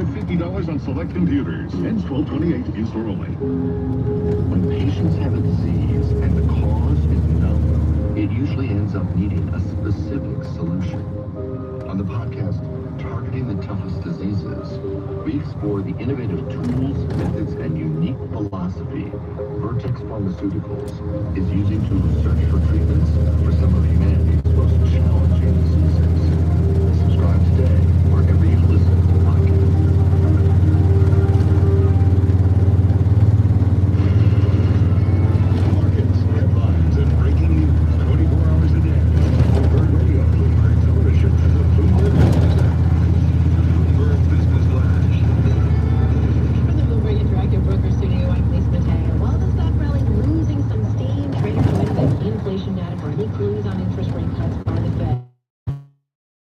$50 on select computers. Ends 12/28, in-store only. When patients have a disease and the cause is known, it usually ends up needing a specific solution. On the podcast, Targeting the Toughest Diseases, we explore the innovative tools, methods, and unique philosophy Vertex Pharmaceuticals is using to search for treatments for some of humanity's most challenging diseases. Subscribe today wherever you listen to podcasts. Markets, headlines, and breaking news 24 hours a day. Bloomberg Radio, Bloomberg Television, and the Bloomberg Business App. Bloomberg Business Flash. From the Bloomberg Interactive Broker Studio, I'm Lisa Mateo. While the stock rally losing some steam, traders are waiting for inflation data for any clues on interest rate cuts by the Fed.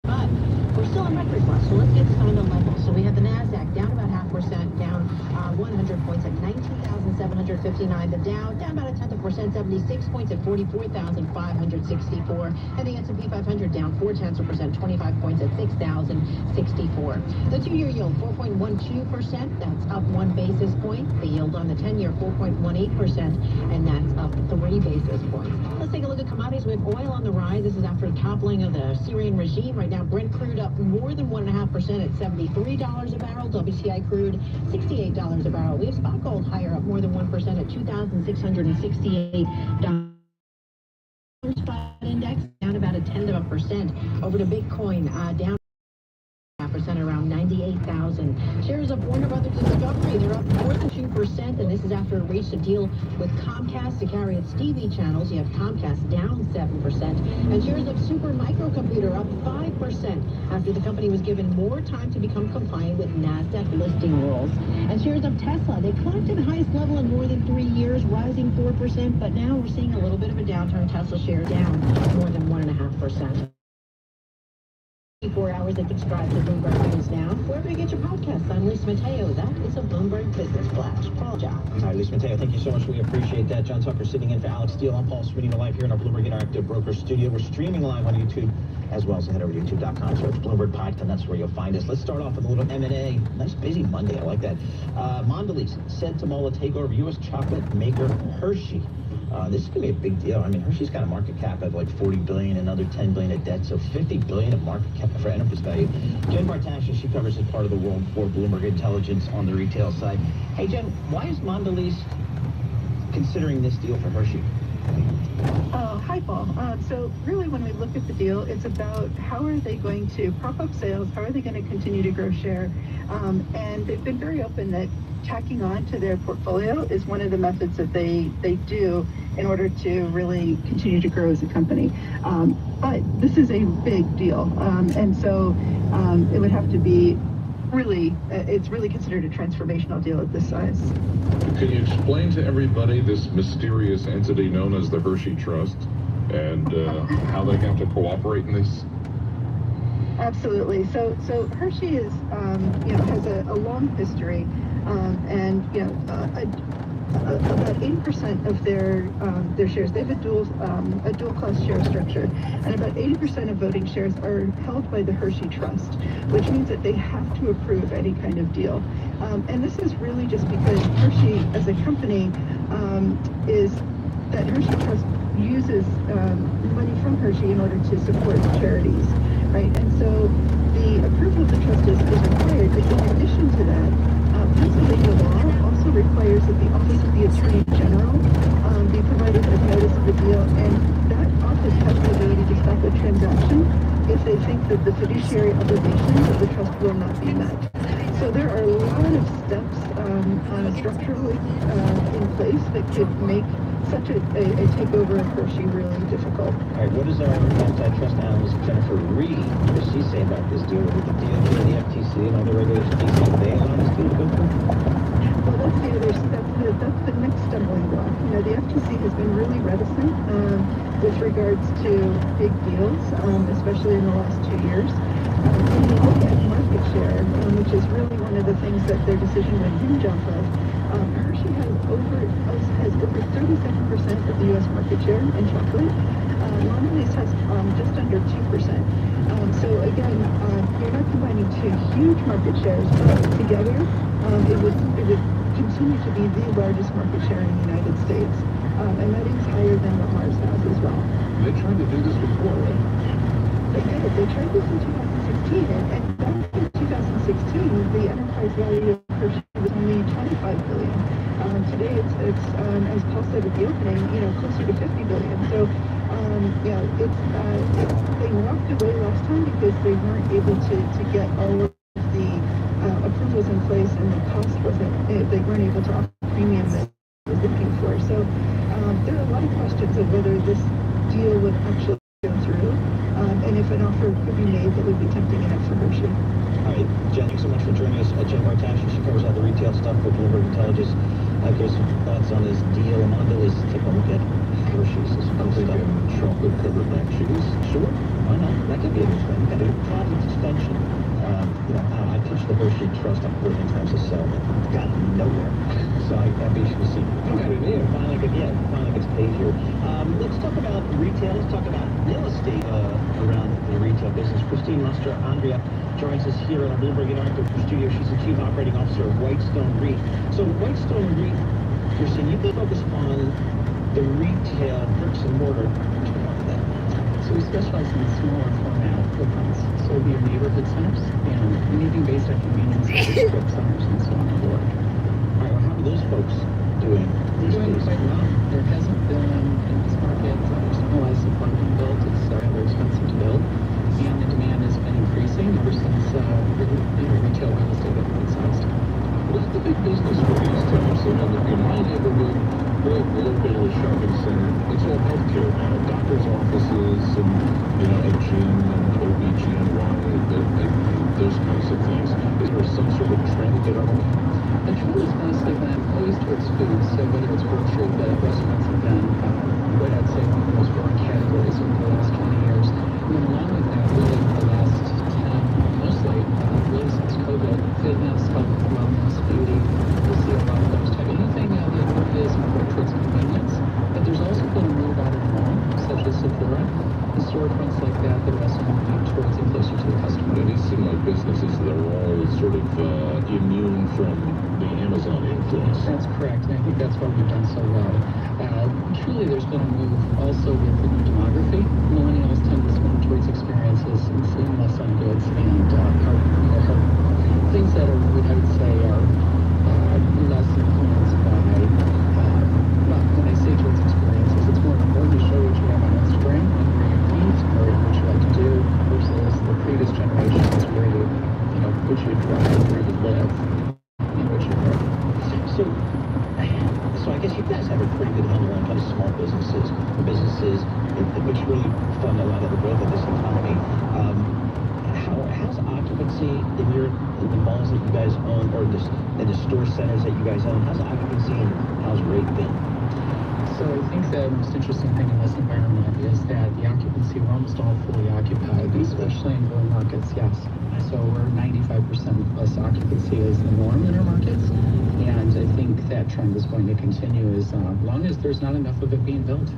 But we're still on record plus, so let's get to some of the levels. So we have the NASDAQ down about 0.5%, down 100 points at 19,759. The Dow down about 0.1%, 76 points at 44,564. And the S&P 500 down 0.4%, 25 points at 6,064. The 2-year yield 4.12%. That's up 1 basis point. The yield on the 10-year 4.18%, and that's up 3 basis points. Let's take a look at commodities. We have oil on the rise. This is after the toppling of the Syrian regime. Right now, Brent crude up more than 1.5% at $73 a barrel. WTI crude $68 a barrel. We have spot gold higher, up more than 1% at $2,668. Spot index down about 0.1%. Over to Bitcoin, down 0.5%, around 98,000. Shares of Warner Brothers Discovery, they're up more than 2%, and this is after it reached a deal with Comcast to carry its TV channels. You have Comcast down 7%, and shares of Super Microcomputer up 5% after the company was given more time to become compliant with NASDAQ listing rules. And shares of Tesla, they climbed to the highest level in more than 3 years, rising 4%, but now we're seeing a little bit of a downturn. Tesla share down more than 1.5%. 24 hours and subscribe to Bloomberg News Now. Wherever you get your podcasts, I'm Lisa Mateo. That is a Bloomberg Business Flash. Paul John. Hi, Lisa Mateo. Thank you so much. We appreciate that. John Tucker sitting in for Alex Steele. I'm Paul Sweeney live here in our Bloomberg Interactive Broker Studio. We're streaming live on YouTube as well, so head over to youtube.com, search Bloomberg Podcast, and that's where you'll find us. Let's start off with a little M&A. Nice busy Monday. I like that. Mondelez said to mull a takeover of U.S. chocolate maker Hershey. This is going to be a big deal. I mean, Hershey's got a market cap of like $40 billion, another $10 billion of debt, so $50 billion of market cap for enterprise value. Jen Bartasha, she covers as part of the world for Bloomberg Intelligence on the retail side. Hey, Jen, why is Mondelez considering this deal for Hershey? Hi, Paul. So really, when we look at the deal, it's about how are they going to prop up sales, how are they going to continue to grow share, and they've been very open that tacking on to their portfolio is one of the methods that they do in order to really continue to grow as a company. But this is a big deal, and so it would have to be really, it's really considered a transformational deal at this size. Can you explain to everybody this mysterious entity known as the Hershey Trust and how they have to cooperate in this? Absolutely. So Hershey is, has a long history, and about 80% of their shares, they have a dual class share structure, and about 80% of voting shares are held by the Hershey Trust, which means that they have to approve any kind of deal. And this is really just because Hershey as a company is that Hershey Trust uses money from Hershey in order to support charities, right? And so the approval of the trust is required, but in addition to that, Pennsylvania law also requires that the Office of the Attorney General be provided with notice of the deal, and that office has the ability to stop a transaction if they think that the fiduciary obligations of the trust will not be met. So there are a lot of steps structurally in place that could make such a takeover of Hershey really difficult. All right, what does our antitrust analyst Jennifer Reed, what does she say about this deal with the DOJ, the FTC, and all the regulations? Do you think they allow this deal to go through? Well, that's the next stumbling block. The FTC has been really reticent with regards to big deals, especially in the last 2 years. When you look at market share, which is really one of the things that their decision would hinge off of, Hershey has over 37% of the U.S. market share in chocolate. Normally has just under 2%. So again, you're not combining two huge market shares, but together it would continue to be the largest market share in the United States, and that is higher than what Mars has as well. They tried to do this before, right? They did. They tried this in 2016, and back in 2016, the enterprise value of Hershey was only $25 billion. Today, it's as Paul said at the opening, closer to $50 billion. So, they walked away last time because they weren't able to get all of the approvals in place, and the cost wasn't. They weren't able to offer the premium that they were looking for. So, there are a lot of questions of whether this deal would actually go through, and if an offer could be made that would be tempting enough for Hershey. All right, Jen, thanks so much for joining us. Jen Bartash, she covers all the retail stuff for Bloomberg Intelligence. Give us some thoughts on this deal. Amanda is take a look at Hershey's. I'm thinking chocolate-covered mac cheese. Sure, why not? That could be interesting. Got a product extension. I pitched the Hershey Trust up 14 times to sell, but got nowhere. So I be interested to see. Okay, finally gets paid here. Let's talk about retail. Let's talk about real estate around the retail business. Christine Andrea joins us here in our Bloomberg Interactive studio. She's the Chief Operating Officer of Whitestone REIT. So Whitestone REIT, Christine, you've been focused on the retail bricks and mortar. So we specialize in smaller format footprints. So it'll be your neighborhood centers and anything based on convenience, strip centers and so on and so forth. All right, well, how are those folks doing these Doing days? quite well. There hasn't been in this market, there's no lot of supply being built. It's rather expensive to build. And the demand has been increasing ever since retail real estate got criticized. What's the big business for these towns? So in my neighborhood, local shopping center, it's all healthcare now. Doctor's offices and, a gym and OB/GYN, those kinds of things. Is there some sort of trend that I'm The trend has honestly been always towards food. So whether it's grocery, but restaurants have been what I'd say one of the most growing categories over the last 20 years. And then along with that, really the last 10, mostly, really since COVID, fitness, health, wellness, beauty, we'll see a lot of those type. Anything that is more towards convenience. But there's also been a move out of the mall, such as Sephora, the storefronts like that are also moving towards and closer to the customer. And these seem like businesses that are all sort of immune from the Amazon influence. That's correct, and I think that's why we've done so well. Truly, there's been a move also with the new demography. Millennials tend to swing towards experiences and seeing less on goods and things that are, what I would say, are less influenced by, when I say towards experiences, it's more to show what you have on Instagram and where you eat or what you like to do versus the previous generations where you, what you drive, where you live, and what you work. So I guess you guys have a pretty good handle on kind of small businesses, which really fund a lot of the growth of this economy. How's occupancy in the malls that you guys own, or in the store centers that you guys own? How's occupancy and how's rate been? So I think the most interesting thing in this environment is that the occupancy, we're almost all fully occupied, especially in growing markets, yes. So we're 95% plus occupancy is the norm in our markets. And I think that trend is going to continue as long as there's not enough of it being built.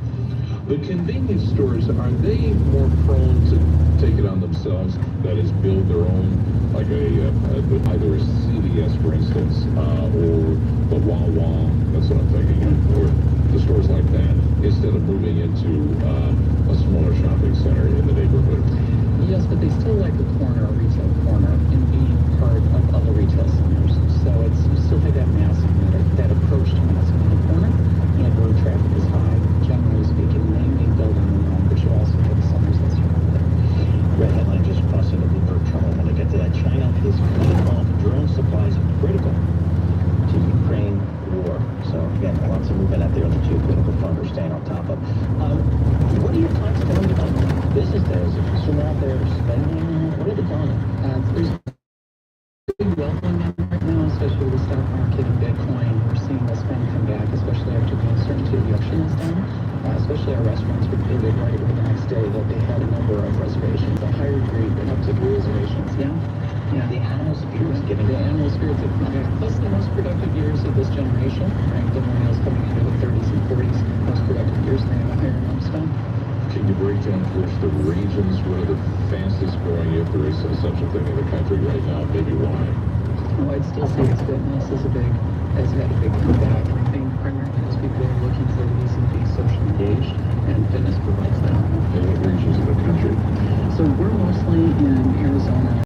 The convenience stores, are they more prone to take it on themselves, that is, build their own, like either a CVS, for instance, or the Wawa, that's what I'm thinking, or the stores like that, instead of moving into a smaller shopping center in the neighborhood? Yes, but they still like a corner, a retail corner, and being part of other retail centers. So you still have that massing, that approach to massing on the corner, and where traffic is high, generally speaking, mainly built on their own, but you also have centers that surround it. Red headline just crossing the Bloomberg Terminal. When I get to that, China is cutting off drone supplies critical to Ukraine war. So again, lots of movement out there on the geopolitical front we're staying on top of. What are your clients telling you about business there? Is the consumer out there spending? What are they telling you? There's big wealth going on right now, especially with the stock market and Bitcoin. We're seeing the spend come back, especially after the uncertainty of the election is done. Especially our restaurants reported right over the next day that they had a number of reservations, a higher degree than up to reservations. Yeah. The animal spirits giving the animal spirits have come back. Plus the most productive years of this generation, right? The millennials coming into the 30s and 40s, most productive years, they have a higher amount of spend. Can you break down for us the regions? What are the fastest growing, if there is such a thing in the country right now? Maybe why? Oh, I'd still say it's fitness has had a big comeback. I think primarily because people are looking for reason to be socially engaged, and fitness provides that. And what regions of the country? So we're mostly in Arizona,